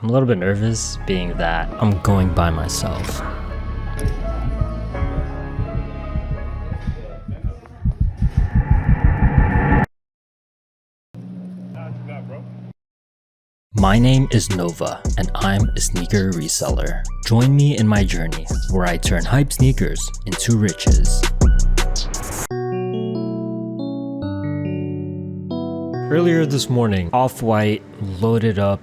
I'm a little bit nervous being that I'm going by myself. My name is Nova, and I'm a sneaker reseller. Join me in my journey where I turn hype sneakers into riches. Earlier this morning, Off-White loaded up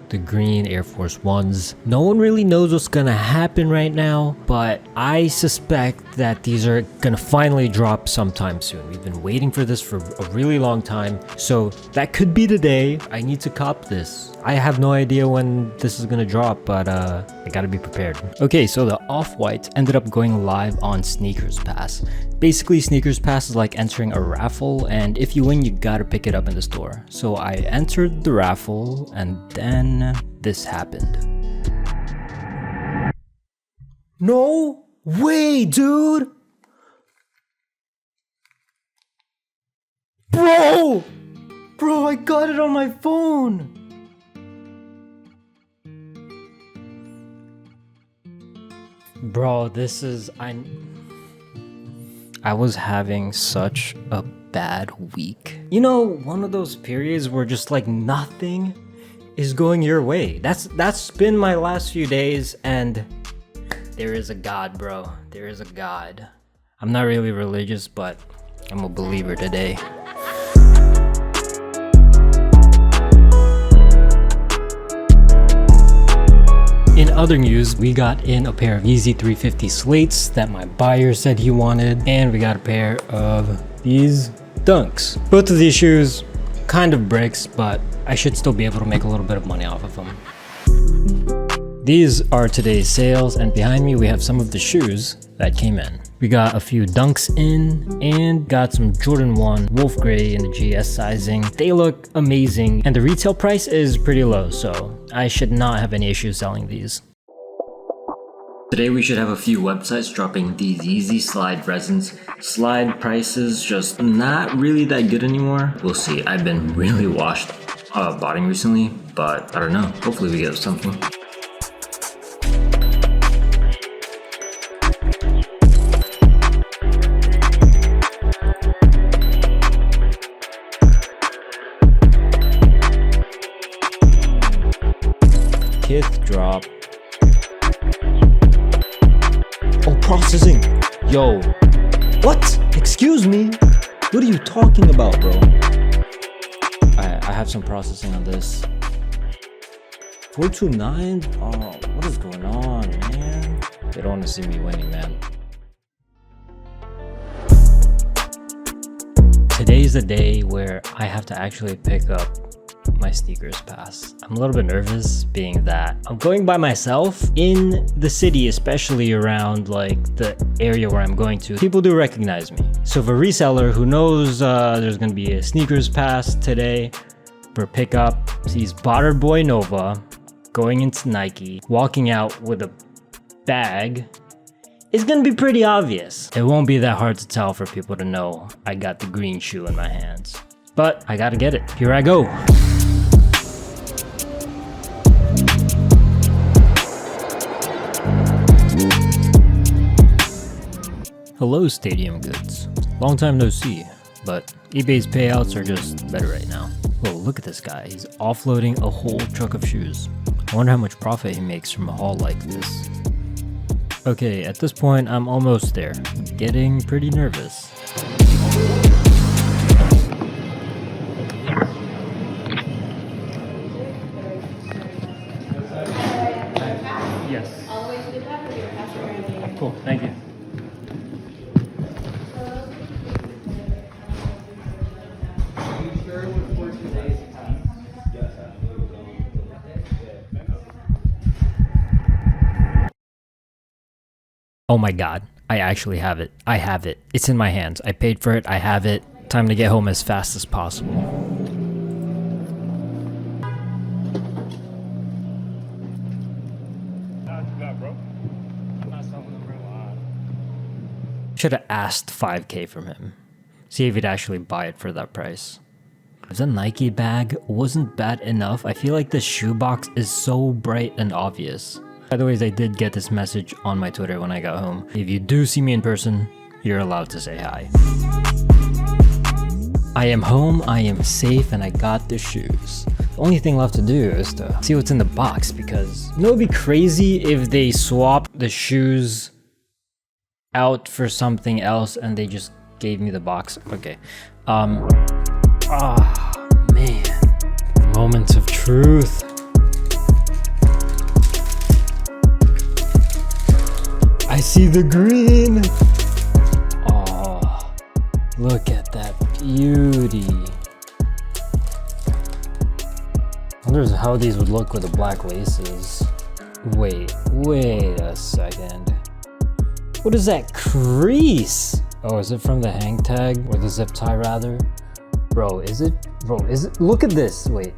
the green Air Force Ones. No one really knows what's gonna happen right now, but I suspect that these are gonna finally drop sometime soon. We've been waiting for this for a really long time, so that could be the day. I need to cop this. I have no idea when this is gonna drop, but I gotta be prepared. Okay, so the Off-White ended up going live on Sneakers Pass. Basically, Sneakers Pass is like entering a raffle, and if you win, you gotta pick it up in the store. So I entered the raffle, and then this happened. No way, dude! Bro, I got it on my phone! Bro, this is... I was having such a bad week. You know, one of those periods where just like nothing is going your way. That's been my last few days, and there is a God, bro. There is a God. I'm not really religious, but I'm a believer today. In other news, we got in a pair of Yeezy 350 slates that my buyer said he wanted, and we got a pair of these Dunks. Both of these shoes, kind of bricks, but I should still be able to make a little bit of money off of them. These are today's sales, and behind me we have some of the shoes that came in. We got a few Dunks in, and got some Jordan 1 Wolf Grey in the GS sizing. They look amazing, and the retail price is pretty low, so I should not have any issues selling these. Today we should have a few websites dropping these Yeezy Slide resins. Slide prices just not really that good anymore. We'll see. I've been really washed botting recently, but I don't know. Hopefully we get something. Kith drop. Oh, processing. Yo. What? Excuse me? What are you talking about, bro? I have some processing on this. 429? Oh, what is going on, man? They don't want to see me winning, man. Today's the day where I have to actually pick up my Sneakers Pass. I'm a little bit nervous being that I'm going by myself in the city, especially around like the area where I'm going to. People do recognize me. So for a reseller who knows there's gonna be a Sneakers Pass today for pickup, sees BOTTERBOYNOVA going into Nike, walking out with a bag, it's gonna be pretty obvious. It won't be that hard to tell for people to know I got the green shoe in my hands. But I gotta get it. Here I go. Hello, Stadium Goods. Long time no see, but eBay's payouts are just better right now. Whoa, look at this guy. He's offloading a whole truck of shoes. I wonder how much profit he makes from a haul like this. Okay, at this point, I'm almost there. Getting pretty nervous. Yes. All the way to the back of your passenger. Cool, thank you. Oh my God, I actually have it. I have it. It's in my hands. I paid for it. I have it. Time to get home as fast as possible. Should have asked $5K from him. See if he'd actually buy it for that price. The Nike bag wasn't bad enough. I feel like the shoebox is so bright and obvious. By the way, I did get this message on my Twitter when I got home. If you do see me in person, you're allowed to say hi. I am home, I am safe, and I got the shoes. The only thing left to do is to see what's in the box, because you know, it'd be crazy if they swap the shoes out for something else and they just gave me the box. Okay. Man. Moments of truth. I see the green. Oh, look at that beauty. I wonder how these would look with the black laces. Wait a second. What is that crease? Oh, is it from the hang tag or the zip tie rather? Bro, is it? Look at this. Wait,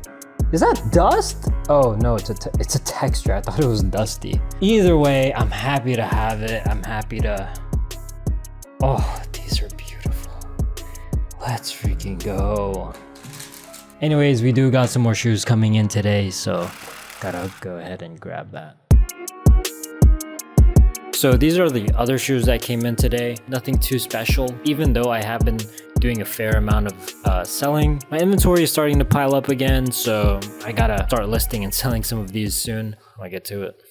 is that dust? Oh no, it's a texture. I thought it was dusty. Either way, I'm happy to have it. I'm happy to. Oh, these are beautiful. Let's freaking go. Anyways, we do got some more shoes coming in today, so gotta go ahead and grab that. So these are the other shoes that came in today. Nothing too special, even though I have been doing a fair amount of selling. My inventory is starting to pile up again, so I gotta start listing and selling some of these soon when I get to it.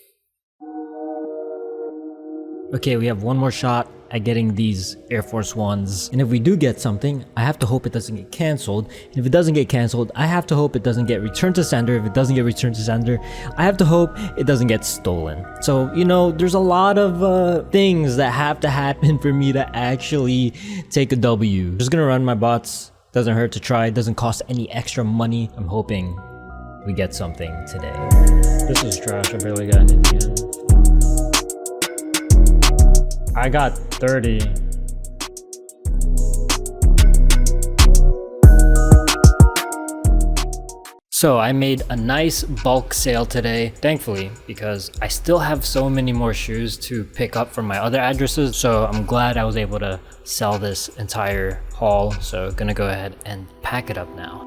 Okay, we have one more shot at getting these Air Force Ones. And if we do get something, I have to hope it doesn't get canceled. And if it doesn't get canceled, I have to hope it doesn't get returned to sender. If it doesn't get returned to sender, I have to hope it doesn't get stolen. So, you know, there's a lot of things that have to happen for me to actually take a W. Just gonna run my bots. Doesn't hurt to try. Doesn't cost any extra money. I'm hoping we get something today. This is trash. I barely got anything in. I got 30. So I made a nice bulk sale today, thankfully, because I still have so many more shoes to pick up from my other addresses. So I'm glad I was able to sell this entire haul. So gonna go ahead and pack it up now.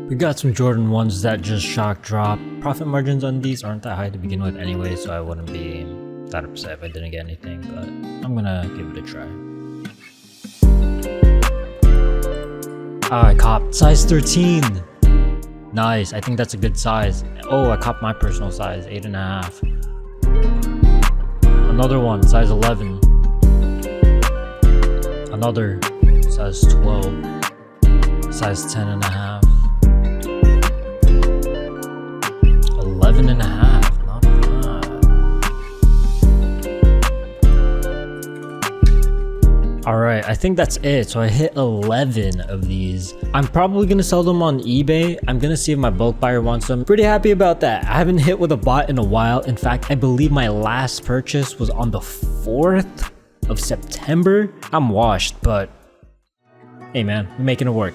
We got some Jordan 1s that just shock drop. Profit margins on these aren't that high to begin with anyway, so I wouldn't be that upset if I didn't get anything, but I'm gonna give it a try. I copped size 13. Nice, I think that's a good size. Oh, I copped my personal size, 8.5. Another one, size 11. Another, size 12. Size 10.5. 11.5, not bad. Alright, I think that's it. So I hit 11 of these. I'm probably gonna sell them on eBay. I'm gonna see if my bulk buyer wants them. Pretty happy about that. I haven't hit with a bot in a while. In fact, I believe my last purchase was on the 4th of September. I'm washed, but hey man, I'm making it work.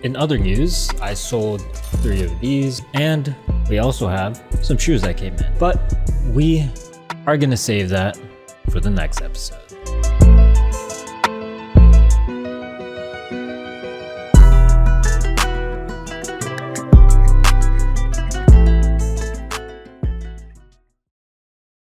In other news, I sold 3 of these, and we also have some shoes that came in. But we are gonna save that for the next episode.